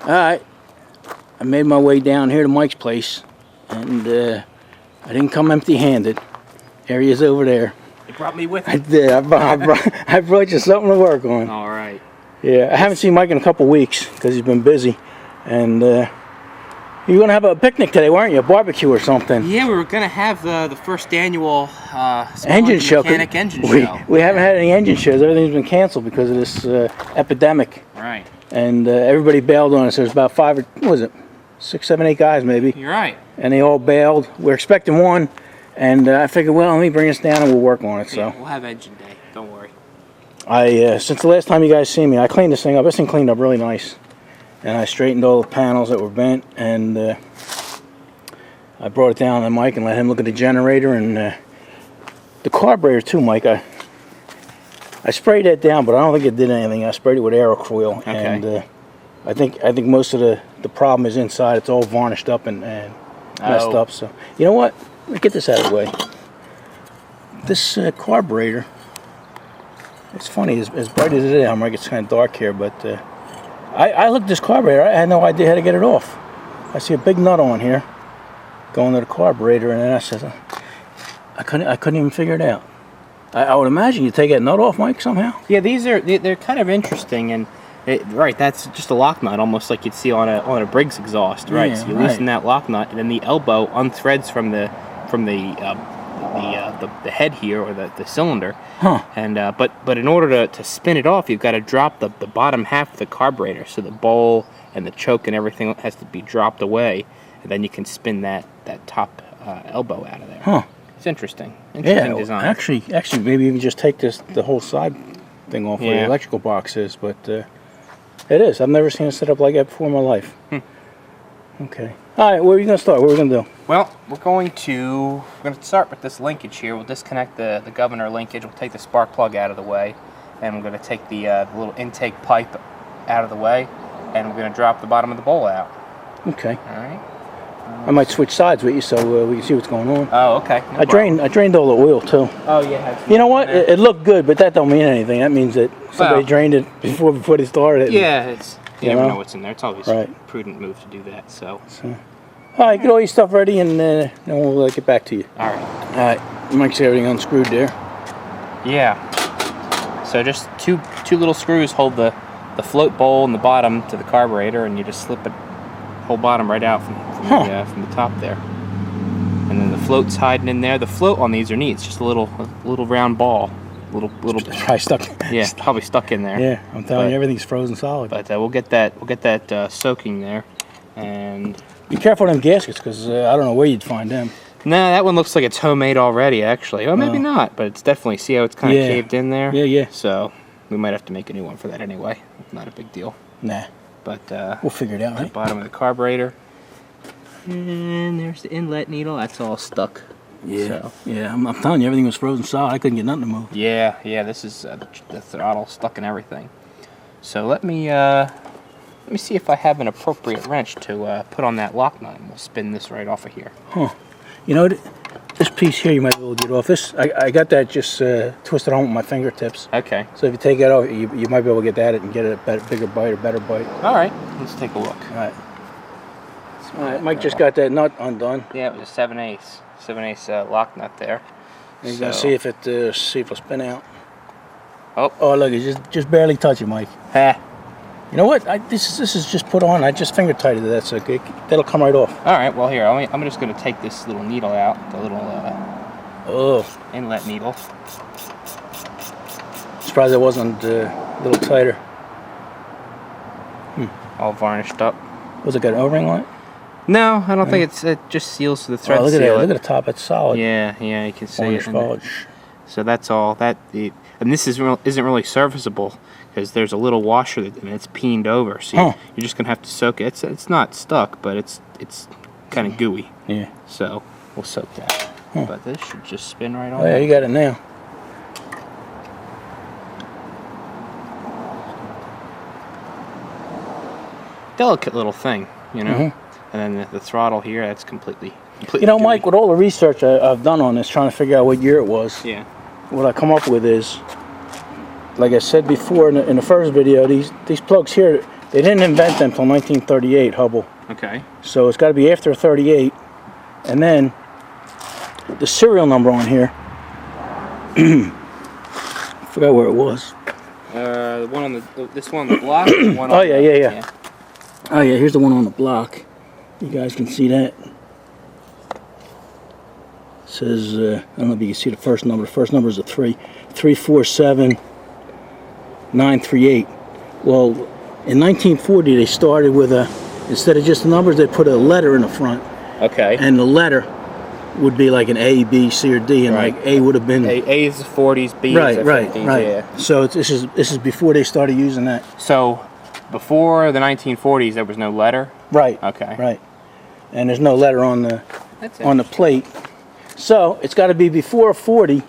Alright, I made my way down here to Mike's place, and I didn't come empty-handed. There he is over there. You brought me with you. I did. I brought you something to work on. All right. Yeah, I haven't seen Mike in a couple weeks because he's been busy. And you were going to have a picnic today, weren't you? A barbecue or something. Yeah, we were going to have the first annual engine show. Engine show. We haven't had any engine shows. Everything's been canceled because of this epidemic. Right. And everybody bailed on us. There was about 5 or, what was it? 6, 7, 8 guys maybe. You're right. And they all bailed. We're expecting one. And I figured, well, let me bring us down and we'll work on it. So yeah, we'll have engine day. Don't worry. Since the last time you guys seen me, I cleaned this thing up. This thing cleaned up really nice. And I straightened all the panels that were bent. And I brought it down to Mike and let him look at the generator and the carburetor too, Mike. I sprayed that down, but I don't think it did anything. I sprayed it with Aerocoil. Okay. And I think most of the problem is inside. It's all varnished up and messed up. So you know what? Let me get this out of the way. This carburetor, it's funny, as bright as it is, I'm like, it's kind of dark here, but I looked at this carburetor, I had no idea how to get it off. I see a big nut on here going to the carburetor, and then I said, I couldn't even figure it out. I would imagine you take that nut off, Mike, somehow? Yeah, they're kind of interesting, and right, that's just a lock nut, almost like you'd see on a Briggs exhaust, right? Yeah, so you loosen that lock nut, and then the elbow unthreads from the head here, or the cylinder. Huh. And but in order to spin it off, you've got to drop the bottom half of the carburetor, so the bowl and the choke and everything has to be dropped away, and then you can spin that top elbow out of there. Huh. It's interesting. Interesting design. Actually, maybe even just take the whole side thing off where the electrical box is, but it is. I've never seen a setup like that before in my life. Okay. All right, where are you going to start? What are we going to do? Well, we're going to start with this linkage here. We'll disconnect the governor linkage. We'll take the spark plug out of the way, and we're going to take the little intake pipe out of the way, and we're going to drop the bottom of the bowl out. Okay. All right. I might switch sides with you so we can see what's going on. Oh, okay. No I drained all the oil too. Oh, yeah. You know what? It looked good, but that don't mean anything. That means that somebody drained it before they started. Yeah, you never know what's in there. It's always a prudent move to do that. So. All right, get all your stuff ready, and then we'll get back to you. All right. All right. You might see everything unscrewed there. Yeah. So just two little screws hold the float bowl in the bottom to the carburetor, and you just slip it whole bottom right out from the top there. And then the float's hiding in there. The float on these are neat. It's just a little round ball. Little probably stuck. Yeah, probably stuck in there. Yeah, I'm telling you, everything's frozen solid. But we'll get that soaking there, and be careful of them gaskets, because I don't know where you'd find them. No, that one looks like it's homemade already, actually. Well, maybe not, but it's definitely, see how it's kind of caved in there? Yeah. So we might have to make a new one for that anyway. Not a big deal. Nah. But we'll figure it out, right? The bottom of the carburetor. And there's the inlet needle. That's all stuck. Yeah. So. Yeah, I'm telling you, everything was frozen solid. I couldn't get nothing to move. Yeah. This is the throttle stuck and everything. So let me see if I have an appropriate wrench to put on that lock nut, and we'll spin this right off of here. Huh. You know, this piece here you might be able to get off. This I got that just twisted on with my fingertips. Okay. So if you take that off, you might be able to get at it and get a bigger bite or better bite. All right. Let's take a look. All right. Mike just got that nut undone. Yeah, it was a 7/8 lock nut there. And you're gonna see if it'll spin out. Oh, look, it just barely touch it, Mike. Ha. You know what? This is just put on. I just finger tighted that, so that'll come right off. All right. Well, here I'm just going to take this little needle out, the little inlet needle. Surprised it wasn't a little tighter. All varnished up. Was it got an O-ring on it? No, I don't think it just seals to the thread. Look at that! Look at the top. It's solid. Yeah, you can see it. So that's all and this isn't really serviceable, because there's a little washer and it's peened over, so you're just gonna have to soak it. It's not stuck, but it's kind of gooey. Yeah. So we'll soak that. But this should just spin right on. Oh yeah, you got it now. Delicate little thing, you know. And then the throttle here, that's completely you know, gooey. Mike, with all the research I've done on this, trying to figure out what year it was. Yeah. What I come up with is, like I said before in the first video, these plugs here, They didn't invent them until 1938, Hubble. Okay. So it's got to be after 38. And then the serial number on here, I forgot where it was. The one on this one on the block. The one Oh on yeah. Oh yeah, here's the one on the block. You guys can see that. It says, I don't know if you can see the first number. The first number is a 3. 347938. Well, in 1940 they started with instead of just the numbers, they put a letter in the front. Okay. And the letter would be like an A, B, C, or D, and Right. like A would have been A is the 40s, B right, is the 50s. right. Yeah. So this is before they started using that. So before the 1940s, there was no letter. Right. Okay. Right. And there's no letter on the That's on the plate. So it's got to be before a 40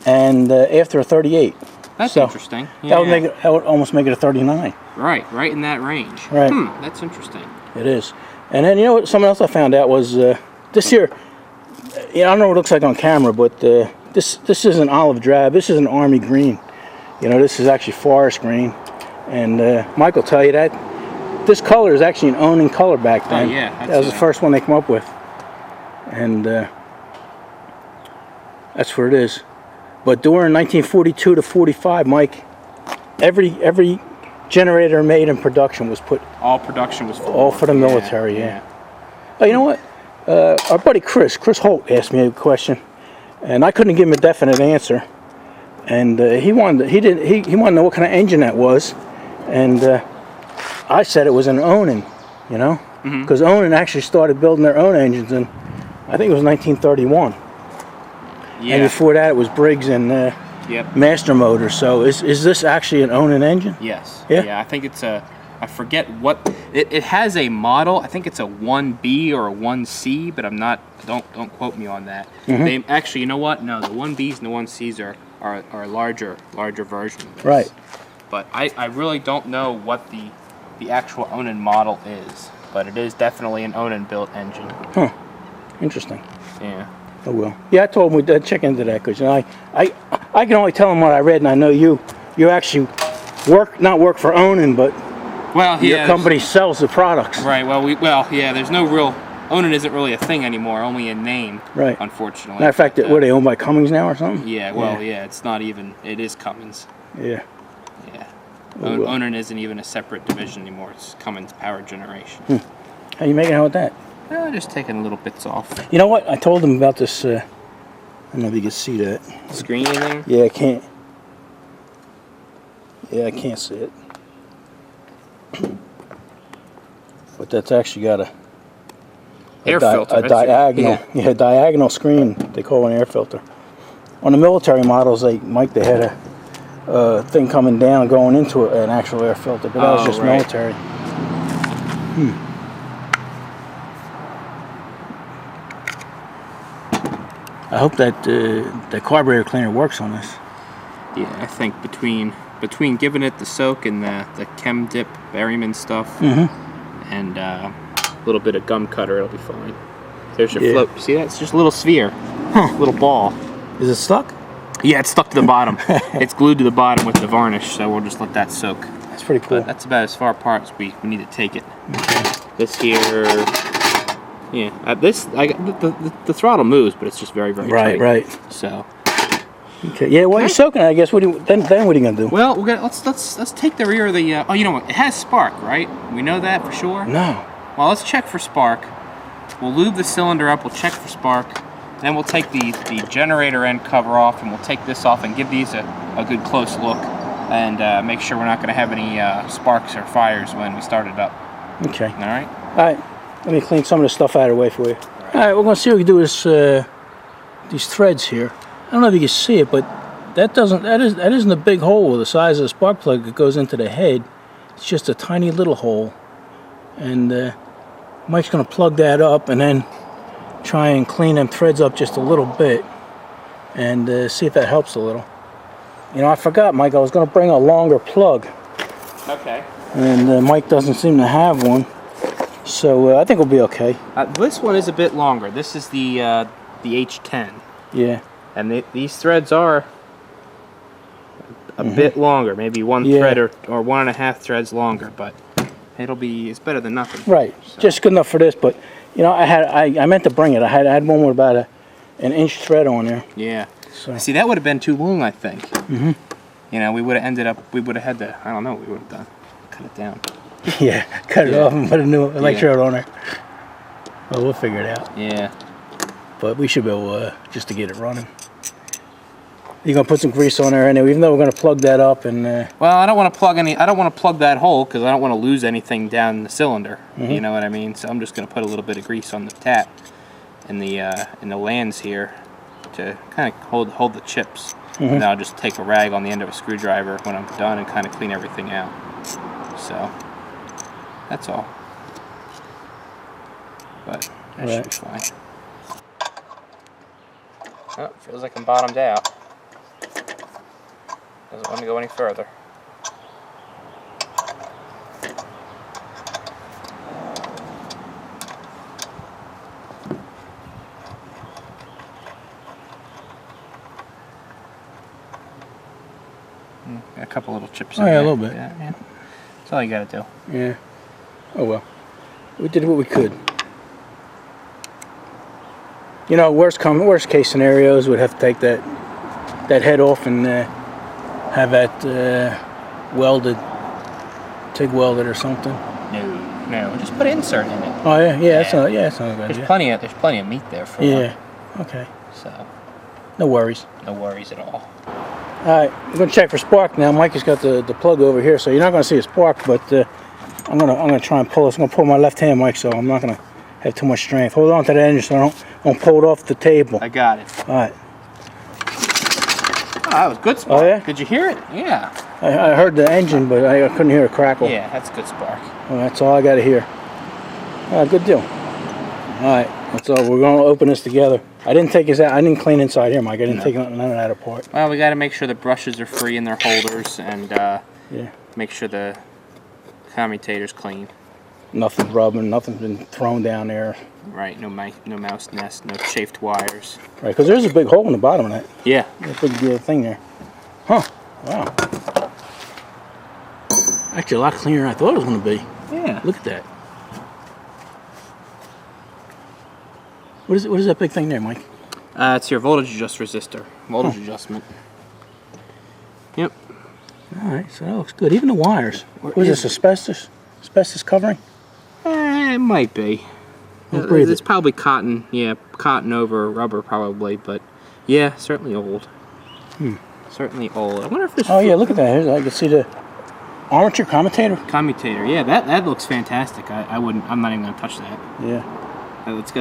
and after a 38. That's So interesting. Yeah. That would almost make it a 39. Right in that range. Right. That's interesting. It is. And then you know what? Something else I found out was this here. I don't know what it looks like on camera, but this is an olive drab. This is an army green. You know, this is actually forest green. And Mike will tell you that this color is actually an owning color back then. Oh, yeah. That was the first one they come up with. And that's where it is. But during 1942 to 45, Mike, every generator made in production was put. All production was full. All for the military, yeah. Oh, you know what? Our buddy Chris Holt asked me a question, and I couldn't give him a definite answer. And he wanted to know what kind of engine that was, and I said it was an Onan, you know, because Onan actually started building their own engines in, I think it was 1931. Yeah. And before that, it was Briggs and Master Motors. So is this actually an Onan engine? Yes. Yeah? Yeah, I think it's I forget what, it has a model. I think it's a 1B or a 1C, but I'm not, don't quote me on that. They actually, you know what? No, the 1Bs and the 1Cs are a larger version of this. Right. But I really don't know what the actual Onan model is, but it is definitely an Onan built engine. Huh. Interesting. Yeah. Oh well. Yeah, I told him we'd check into that because you know, I can only tell him what I read, and I know you actually not work for Onan, but well, yeah, your company sells the products. Right. Well, yeah. There's no real Onan isn't really a thing anymore. Only a name. Right. Unfortunately. Matter of fact, were they owned by Cummins now or something? Yeah. Well, yeah. It's not even. It is Cummins. Yeah. Yeah. Oh, well. Onan isn't even a separate division anymore. It's Cummins Power Generation. How you making out with that? Just taking little bits off. You know what? I told him about this. I don't know if you can see that. Screen in there? Yeah, I can't. Yeah, I can't see it. But that's actually got a air filter. A diagonal. Yeah, diagonal screen. They call it an air filter. On the military models, they had a thing coming down going into an actual air filter, but that was just military. I hope that the carburetor cleaner works on this. Yeah, I think between giving it the soak and the chem dip Berryman stuff and a little bit of gum cutter, it'll be fine. There's your float. See that? It's just a little sphere, little ball. Is it stuck? Yeah, it's stuck to the bottom. It's glued to the bottom with the varnish, so we'll just let that soak. That's pretty cool. But that's about as far apart as we need to take it. Okay. This here, yeah. The throttle moves, but it's just very tight. Right. So. Okay. Yeah. While you're soaking it, I guess. Then what are you gonna do? Well, let's take the rear of the. Oh, you know what? It has spark, right? We know that for sure. No. Well, let's check for spark. We'll lube the cylinder up. We'll check for spark. Then we'll take the generator end cover off, and we'll take this off and give these a good close look, and make sure we're not going to have any sparks or fires when we start it up. Okay. All right. All right. Let me clean some of the stuff out of the way for you. All right. We're gonna see what we can do with these threads here. I don't know if you can see it, but that isn't a big hole the size of the spark plug that goes into the head. It's just a tiny little hole, and Mike's gonna plug that up and then try and clean them threads up just a little bit and see if that helps a little. You know, I forgot, Mike, I was going to bring a longer plug. Okay. And Mike doesn't seem to have one, so I think we'll be okay. This one is a bit longer. This is the H10. Yeah. And these threads are a bit longer, maybe one thread or 1.5 threads longer, but it's better than nothing. Right, So. just good enough for this. But you know, I meant to bring it. I had one with about an inch thread on there. Yeah. So. See, that would have been too long, I think. Mm-hmm. You know, we would have had to, I don't know what we would have done. Cut it down. Yeah, cut it off and put a new electrode on there. Well, we'll figure it out. Yeah. But we should be able just to get it running. You're gonna put some grease on there anyway, even though we're gonna plug that up and. Well, I don't want to plug that hole because I don't want to lose anything down the cylinder. Mm-hmm. You know what I mean? So I'm just gonna put a little bit of grease on the tap in the lands here to kind of hold the chips. Mm-hmm. And then I'll just take a rag on the end of a screwdriver when I'm done and kind of clean everything out. So that's all. But that should be fine. Oh, feels like I'm bottomed out. Doesn't want to go any further. Got a couple little chips in yeah, there. a little bit. Yeah. That's all you gotta do. Yeah. Oh well. We did what we could. You know, worst case scenarios would have to take that head off and have that welded, TIG welded or something. No, just put an insert in it. Oh yeah, that's not a good idea. There's plenty of meat there for Yeah. Okay. So No worries. no worries at all. All right, we're gonna check for spark now. Mike has got the plug over here, so you're not gonna see a spark, but I'm gonna try and pull this. I'm gonna pull my left hand, Mike, so I'm not gonna have too much strength. Hold on to that engine so I don't pull it off the table. I got it. All right. Oh, that was good spark. Oh yeah? Did you hear it? Yeah. I heard the engine, but I couldn't hear a crackle. Yeah, that's good spark. Well, that's all I got to hear. Good deal. All right, that's all. We're going to open this together. I didn't take his out. I didn't clean inside here, Mike. I didn't take none of that apart. Well, we got to make sure the brushes are free in their holders and yeah. make sure the commutator's clean. Nothing rubbing. Nothing's been thrown down there. Right. No mouse nest. No chafed wires. Right, because there's a big hole in the bottom of that. Yeah. That big thing there. Huh. Wow. Actually, a lot cleaner than I thought it was going to be. Yeah. Look at that. What is that big thing there, Mike? It's your voltage adjust resistor. Voltage adjustment. Yep. All right, so that looks good. Even the wires. What is this, asbestos? Asbestos covering? It might be. Don't breathe It's it. probably cotton. Yeah, cotton over rubber probably, but yeah, certainly old. Certainly old. I wonder if this. Oh yeah, look at that. Here's, I can see the armature commutator. Commutator. Yeah, that looks fantastic. I'm not even gonna touch that. Yeah. It's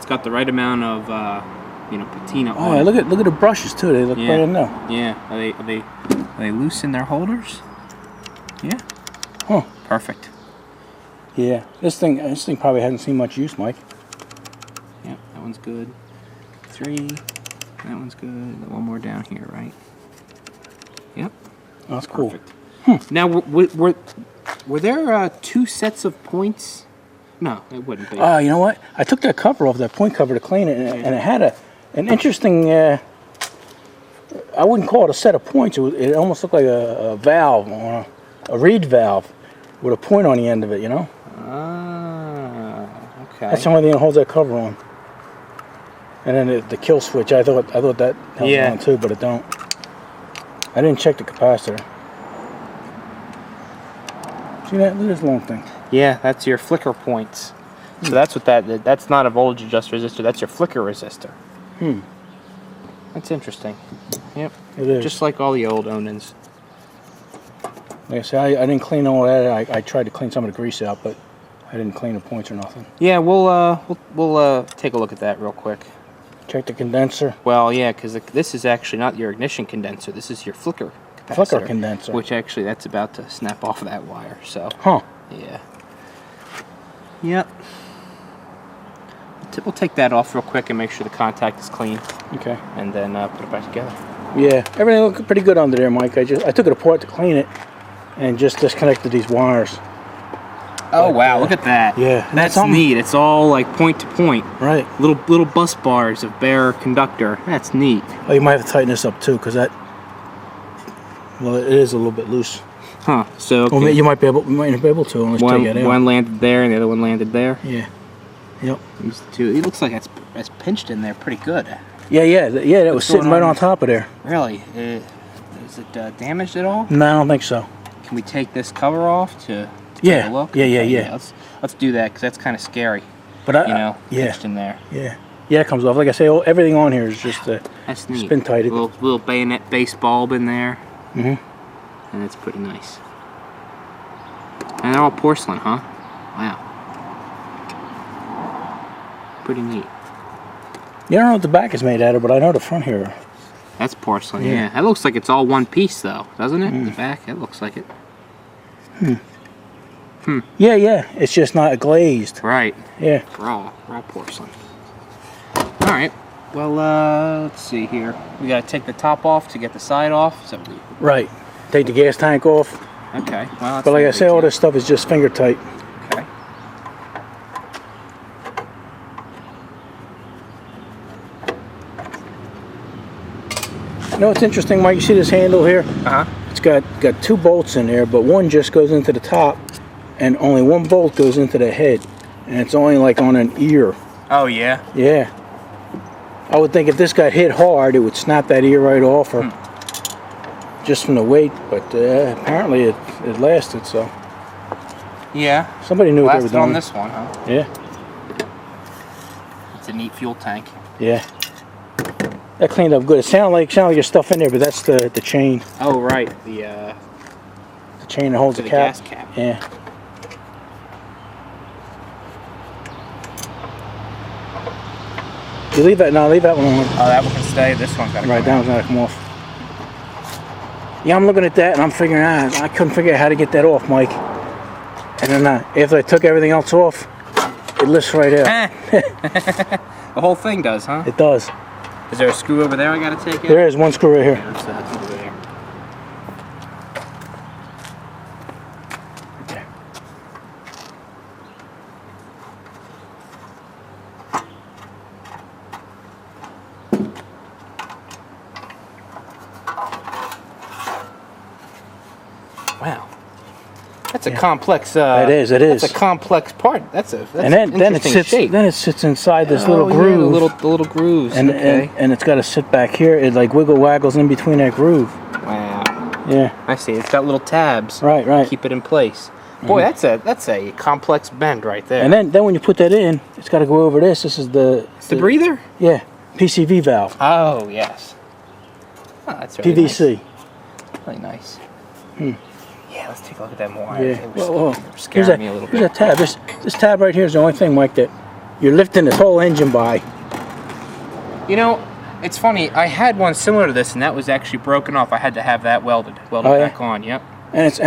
got the right amount of patina. Oh yeah, look at the brushes too. They look right in there. Yeah. Are they loose in their holders? Yeah. Huh. Perfect. Yeah. This thing probably hasn't seen much use, Mike. Yep. That one's good. 3. That one's good. One more down here, right? Yep. Oh, that's cool. Perfect. Now, were there 2 sets of points? No, it wouldn't be. You know what? I took that cover off, that point cover, to clean it, and it had an interesting. I wouldn't call it a set of points. It almost looked like a valve, or a reed valve, with a point on the end of it. You know. Ah, okay. That's the only thing that holds that cover on. And then the kill switch. I thought that held on too, but it don't. I didn't check the capacitor. See that? Look at this long thing. Yeah, that's your flicker points. So that's what that's not a voltage adjust resistor, that's your flicker resistor. That's interesting. Yep. It is. Just like all the old Onans. Like I said, I didn't clean all that. I tried to clean some of the grease out, but I didn't clean the points or nothing. Yeah, we'll take a look at that real quick. Check the condenser. Well, yeah, because this is actually not your ignition condenser. This is your flicker capacitor. Flicker condenser. Which actually, that's about to snap off of that wire. So. Huh. Yeah. Yep. We'll take that off real quick and make sure the contact is clean. Okay. And then put it back together. Yeah, everything looked pretty good under there, Mike. I took it apart to clean it, and just disconnected these wires. Oh wow! Look at that. Yeah, that's neat. It's all like point to point. Right. Little bus bars of bare conductor. That's neat. Oh, you might have to tighten this up too, because that. Well, it is a little bit loose. Huh. So okay. Well, you might not be able to unless you take it out. One landed there and the other one landed there. Yeah. Yep. These two. It looks like it's pinched in there pretty good. Yeah. That was sitting right on top of there. Really? Is it damaged at all? No, I don't think so. Can we take this cover off to take a look? Yeah. Let's do that because that's kind of scary. But pinched in there. Yeah, it comes off. Like I say, everything on here is just that's neat. spin tighted. Little bayonet base bulb in there. Mm-hmm. And it's pretty nice. And they're all porcelain, huh? Wow. Pretty neat. You don't know what the back is made out of, but I know the front here. That's porcelain, yeah. That looks like it's all one piece, though, doesn't it? The back, it looks like it. Yeah. It's just not glazed. Right. Yeah. Raw porcelain. All right. Well, let's see here. We gotta take the top off to get the side off. So Right. Take the gas tank off. okay. Well, that's But like I say, all this stuff is just finger tight. Okay. You know what's interesting, Mike? You see this handle here? It's got 2 bolts in there, but one just goes into the top, and only 1 bolt goes into the head, and it's only like on an ear. Oh yeah. Yeah. I would think if this got hit hard, it would snap that ear right off, or just from the weight. But apparently it lasted. So. Yeah. Somebody knew what they were doing. On this one, huh? Yeah. It's a neat fuel tank. Yeah. That cleaned up good. It sounded like there's stuff in there, but that's the chain. Oh right, the chain that holds the cap. Gas cap. Yeah. You leave that? No, leave that one on. Oh, that one can stay. This one's got to Right, that one's got to come off. Yeah, I'm looking at that and I'm figuring out. I couldn't figure out how to get that off, Mike. And then after I took everything else off, it lifts right out. The whole thing does, huh? It does. Is there a screw over there I got to take out? There is one screw right here. Yeah, that's over there. Okay. Wow. That's a complex. It is. That's a complex part. That's and then it sits. shape. Then it sits inside this little yeah, groove. the little grooves. And, okay. and it's got to sit back here. It like wiggle waggles in between that groove. Wow. Yeah. I see. It's got little tabs. Right. To keep it in place. Boy, that's a complex bend right there. And then when you put that in, it's got to go over this. This is the breather. Yeah. PCV valve. Oh yes. Oh, that's really PVC. Nice. Really nice. Yeah, let's take a look at that more. Yeah. They were scaring me a little bit. Here's that tab. This tab right here is the only thing, Mike, that you're lifting this whole engine by. You know, it's funny. I had one similar to this, and that was actually broken off. I had to have that welded back on. Yep. And it's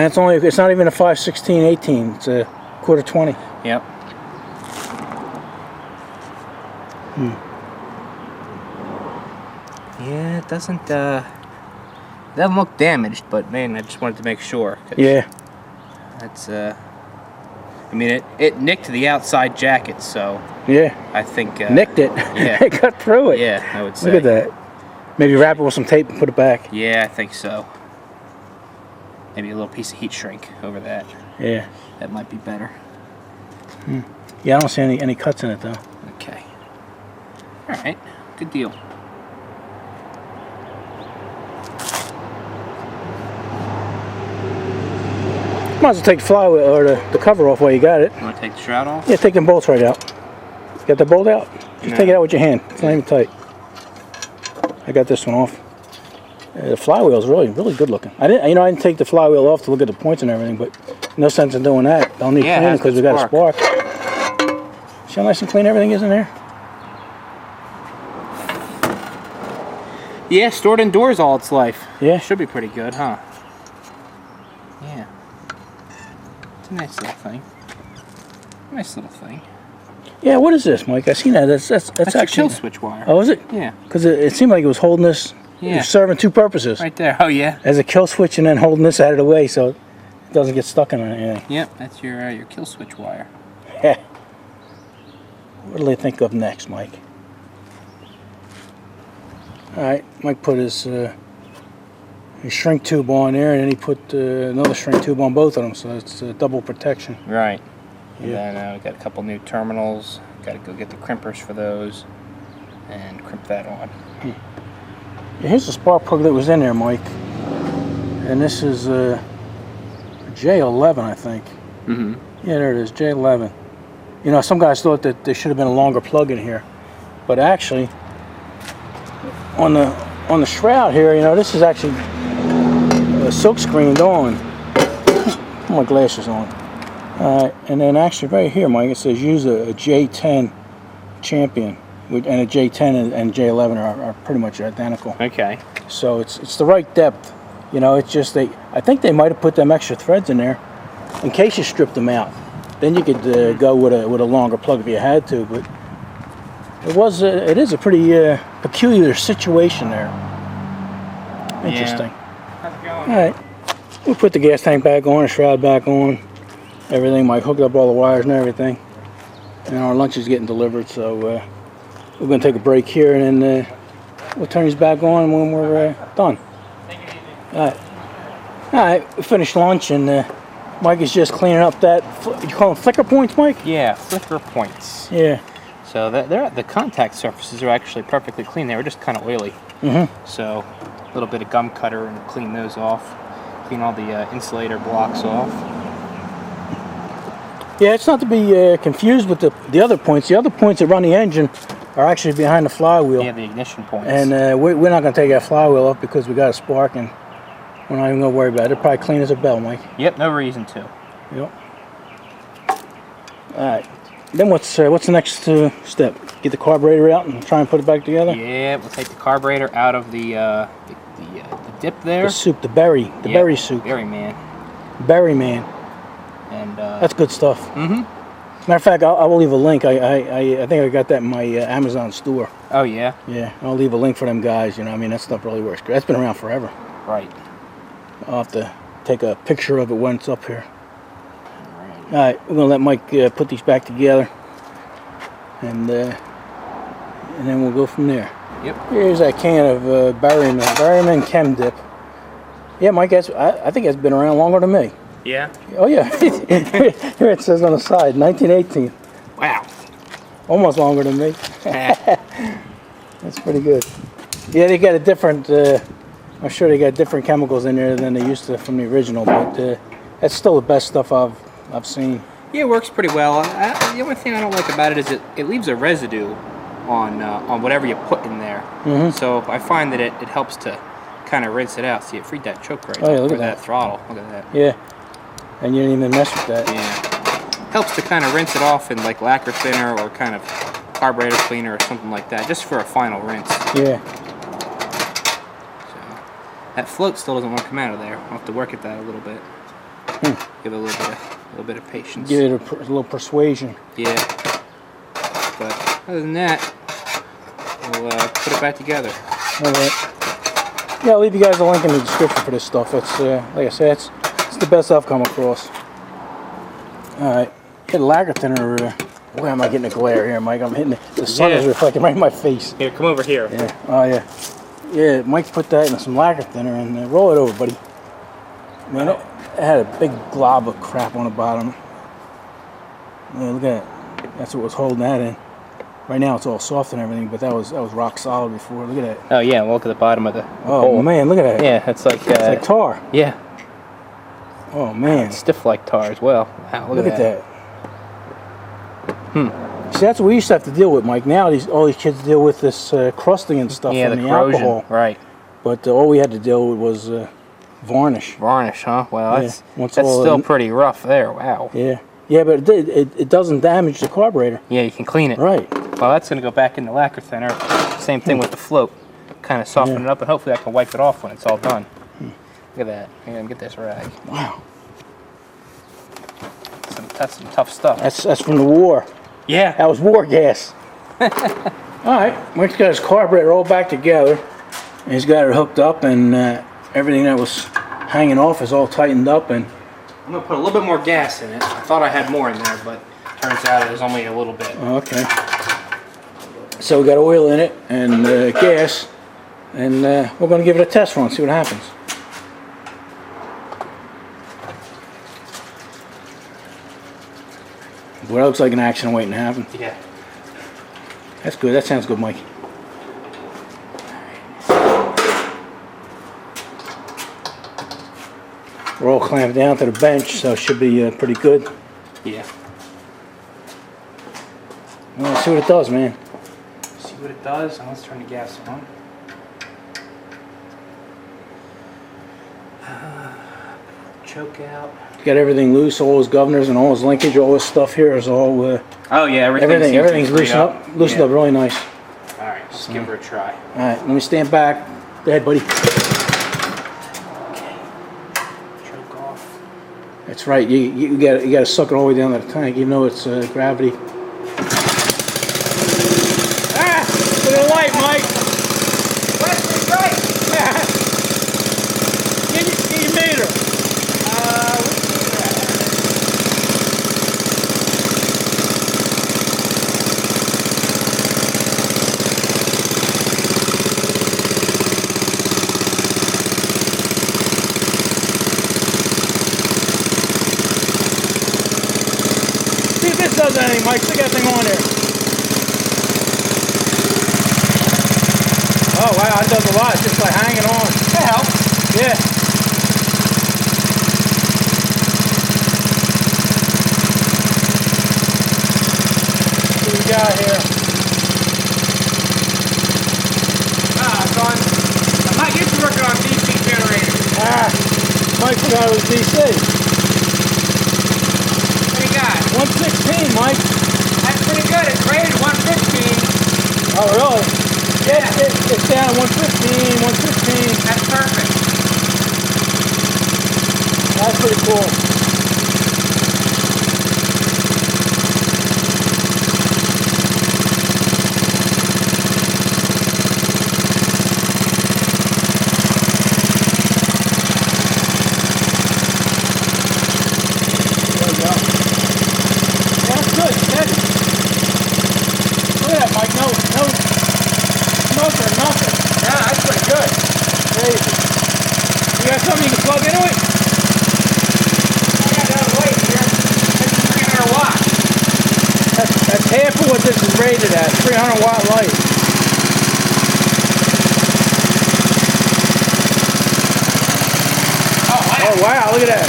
not even a 5/16/18. It's a 1/4 20. Yep. Yeah, it doesn't look damaged, but man, I just wanted to make sure. Yeah. That's I mean, it nicked the outside jacket, so Yeah. I think Nicked it. Yeah. It got through it. Yeah, I would say. Look at that. Maybe wrap it with some tape and put it back. Yeah, I think so. Maybe a little piece of heat shrink over that. Yeah. That might be better. Yeah, I don't see any cuts in it though. Okay. All right. Good deal. Might as well take the flywheel or the cover off while you got it. You want to take the shroud off? Yeah, take them bolts right out. Got the bolt out? Just take it out with your hand. It's not even tight. I got this one off. The flywheel is really good looking. I didn't take the flywheel off to look at the points and everything, but no sense in doing that. Don't need cleaning because we got a spark. See how nice and clean everything is in there? Yeah, stored indoors all its life. Yeah. Should be pretty good, huh? Yeah. It's a nice little thing. Nice little thing. Yeah, what is this, Mike? I seen that. That's That's actually your kill switch wire. Oh, is it? Yeah. Because it seemed like it was holding this. Yeah. It was serving 2 purposes. Right there. Oh yeah. As a kill switch and then holding this out of the way so it doesn't get stuck in anything. Yep, that's your kill switch wire. Yeah. What do they think of next, Mike? All right, Mike put his a shrink tube on there, and then he put another shrink tube on both of them, so it's double protection. Right. And Yeah. then we got a couple new terminals. Got to go get the crimpers for those and crimp that on. Yeah, here's the spark plug that was in there, Mike. And this is J11, I think. Mm-hmm. Yeah, there it is, J11. You know, some guys thought that there should have been a longer plug in here, but actually, on the shroud here, you know, this is actually silk screened on. Put my glasses on. And then actually right here, Mike, it says use a J10 Champion, and a J10 and J11 are pretty much identical. Okay. So it's the right depth. You know, it's just I think they might have put them extra threads in there in case you stripped them out. Then you could go with a longer plug if you had to. But it is a pretty peculiar situation there. Interesting. Yeah. How's it going? All right, we'll put the gas tank back on, the shroud back on, everything. Mike hooked up all the wires and everything. And our lunch is getting delivered, so we're going to take a break here, and then we'll turn these back on when we're done. All right, we finished lunch, and Mike is just cleaning up that. You call them flicker points, Mike? Yeah, flicker points. Yeah. So the contact surfaces are actually perfectly clean. They were just kind of oily. Mm-hmm. So a little bit of gum cutter and clean those off. Clean all the insulator blocks off. Yeah, it's not to be confused with the other points. The other points that run the engine are actually behind the flywheel. Yeah, the ignition points. And we're not going to take that flywheel off because we got a spark, and we're not even going to worry about it. They're probably clean as a bell, Mike. Yep, no reason to. Yep. All right. Then what's the next step? Get the carburetor out and try and put it back together? Yeah, we'll take the carburetor out of the dip there. The soup, the berry soup. Berry man. Berry man. And that's good stuff. Mm-hmm. Matter of fact, I will leave a link. I think I got that in my Amazon store. Oh yeah. Yeah, I'll leave a link for them guys. You know, I mean, that stuff really works great. That's been around forever. Right. I'll have to take a picture of it when it's up here. All right, we're gonna let Mike put these back together, and then we'll go from there. Yep. Here's that can of Berryman Chem Dip. Yeah, Mike, I think it's been around longer than me. Yeah. Oh yeah. Here it says on the side, 1918. Wow. Almost longer than me. That's pretty good. Yeah, they got a different. I'm sure they got different chemicals in there than they used to from the original, but that's still the best stuff I've seen. Yeah, it works pretty well. The only thing I don't like about it is it leaves a residue on whatever you put in there. Mm-hmm. So I find that it helps to kind of rinse it out. See, it freed that choke right Oh, yeah, off, look or at that that. throttle. Look at that. Yeah, and you didn't even mess with that. Yeah. Helps to kind of rinse it off in like lacquer thinner or kind of carburetor cleaner or something like that, just for a final rinse. Yeah. So that float still doesn't want to come out of there. I'll have to work at that a little bit. Give it a little bit of patience. Give it a little persuasion. Yeah. But other than that, we'll put it back together. All right. Yeah, I'll leave you guys a link in the description for this stuff. It's like I said, it's the best I've come across. All right. Get a lacquer thinner. Where am I getting a glare here, Mike? I'm hitting it. The sun is reflecting right in my face. Here, come over here. Yeah. Oh yeah. Yeah, Mike put that in some lacquer thinner and roll it over, buddy. Man, it had a big glob of crap on the bottom. Yeah, look at that. That's what was holding that in. Right now it's all soft and everything, but that was rock solid before. Look at that. Oh yeah, look at the bottom of the Oh man, look at that. Yeah, it's like tar. Yeah. Oh man. It's stiff like tar as well. Wow, Look at that. See, that's what we used to have to deal with, Mike. Now all these kids deal with this crusting and stuff Yeah, from the the corrosion. alcohol. Right. But all we had to deal with was varnish. Varnish, huh? Well, Yeah, that's once still all- pretty rough there. Wow. Yeah. Yeah, but it doesn't damage the carburetor. Yeah, you can clean it. Right. Well, that's going to go back in the lacquer thinner. Same thing with the float. Kind of soften it up, and hopefully I can wipe it off when it's all done. Look at that. I'm going to get this rag. Wow. That's some tough stuff. That's from the war. Yeah. That was war gas. All right. Mike's got his carburetor all back together. And he's got it hooked up, and everything that was hanging off is all tightened up. And I'm going to put a little bit more gas in it. I thought I had more in there, but turns out it was only a little bit. okay. So we got oil in it and gas, and we're going to give it a test run, see what happens. Well, that looks like an accident waiting to happen. Yeah. That's good. That sounds good, Mike. We're all clamped down to the bench, so it should be pretty good. Yeah. Well, let's see what it does, man. See what it does, and let's turn the gas on. Choke out. You got everything loose, all his governors and all his linkage, all his stuff here is all. Oh yeah, everything's loosened up really nice. All right, let's give her a try. All right, let me stand back. Go ahead, buddy. Okay. Choke off. That's right. You got to suck it all the way down to the tank, even though it's gravity. Ah! Look at the light, Mike. What's right? Get your meter. See if this does anything, Mike. Stick that thing on there. Oh, wow, it does a lot just by hanging on. That helps. Yeah. What do we got here? I'm not used to working on DC generators. Mike forgot it was DC. What do you got? 116, Mike. That's pretty good. It's rated 115. Oh, really? Yeah. It's down at 115, 115. That's perfect. That's pretty cool. There we go. That's good, steady. Look at that, Mike. No smoke or nothing. Yeah, that's pretty good. Crazy. You got something you can plug into it? I got another light here. This is 300 watts. That's half of what this is rated at. 300 watt light. Oh, wow. Oh wow, look at that.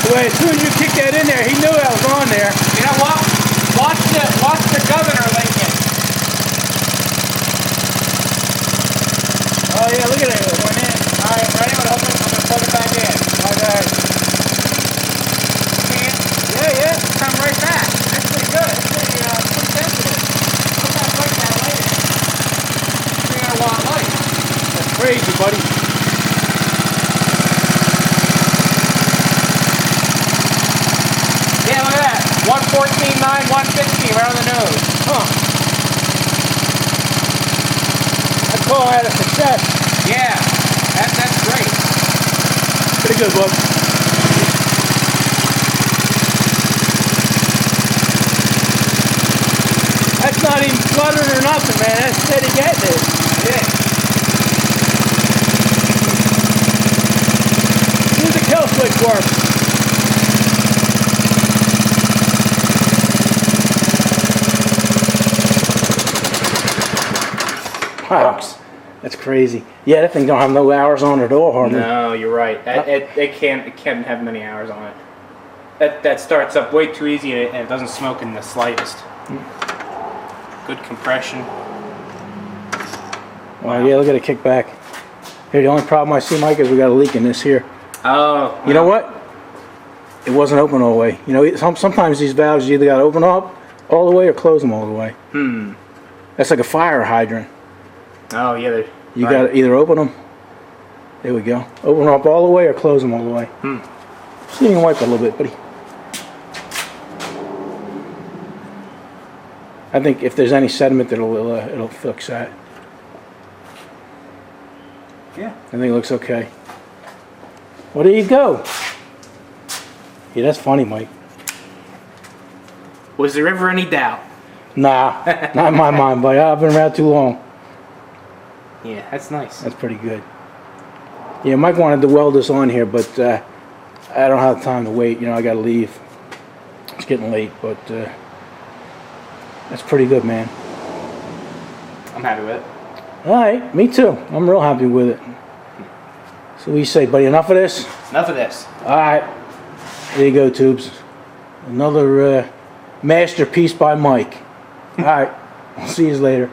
Well, as soon as you kicked that in there, he knew that was on there. You know what? Watch the governor linking. Oh yeah, look at it. It went in. All right, ready? I'm gonna plug it back in. Okay. Yeah. Come right back. That's pretty good. It's pretty sensitive. Look how bright that light is. 300 watt light. That's crazy, buddy. Yeah, look at that. 114.9, 115, right on the nose. Huh. I'd call that a success. Yeah, that's great. Pretty good, bub. That's not even fluttering or nothing, man. That's steady getting it. Yeah. Use the kill switch work. Wow, that's crazy. Yeah, that thing don't have no hours on it at all, hardly. No, you're right. It can't have many hours on it. That starts up way too easy and it doesn't smoke in the slightest. Good compression. Wow, yeah, look at it kick back. Here, the only problem I see, Mike, is we got a leak in this here. Oh. You know what? It wasn't open all the way. You know, sometimes these valves you either got to open up all the way or close them all the way. That's like a fire hydrant. Oh yeah. You got to either open them. There we go. Open them up all the way or close them all the way. See, you can wipe it a little bit, buddy. I think if there's any sediment, it'll fix that. Yeah. I think it looks okay. Well, there you go. Yeah, that's funny, Mike. Was there ever any doubt? Nah, not in my mind, but I've been around too long. Yeah, that's nice. That's pretty good. Yeah, Mike wanted to weld this on here, but I don't have time to wait. You know, I got to leave. Let's getting late, but that's pretty good, man. I'm happy with it. All right, me too. I'm real happy with it. So what do you say, buddy? Enough of this? Enough of this. All right. There you go, Tubes. Another masterpiece by Mike. All right. I'll see you later.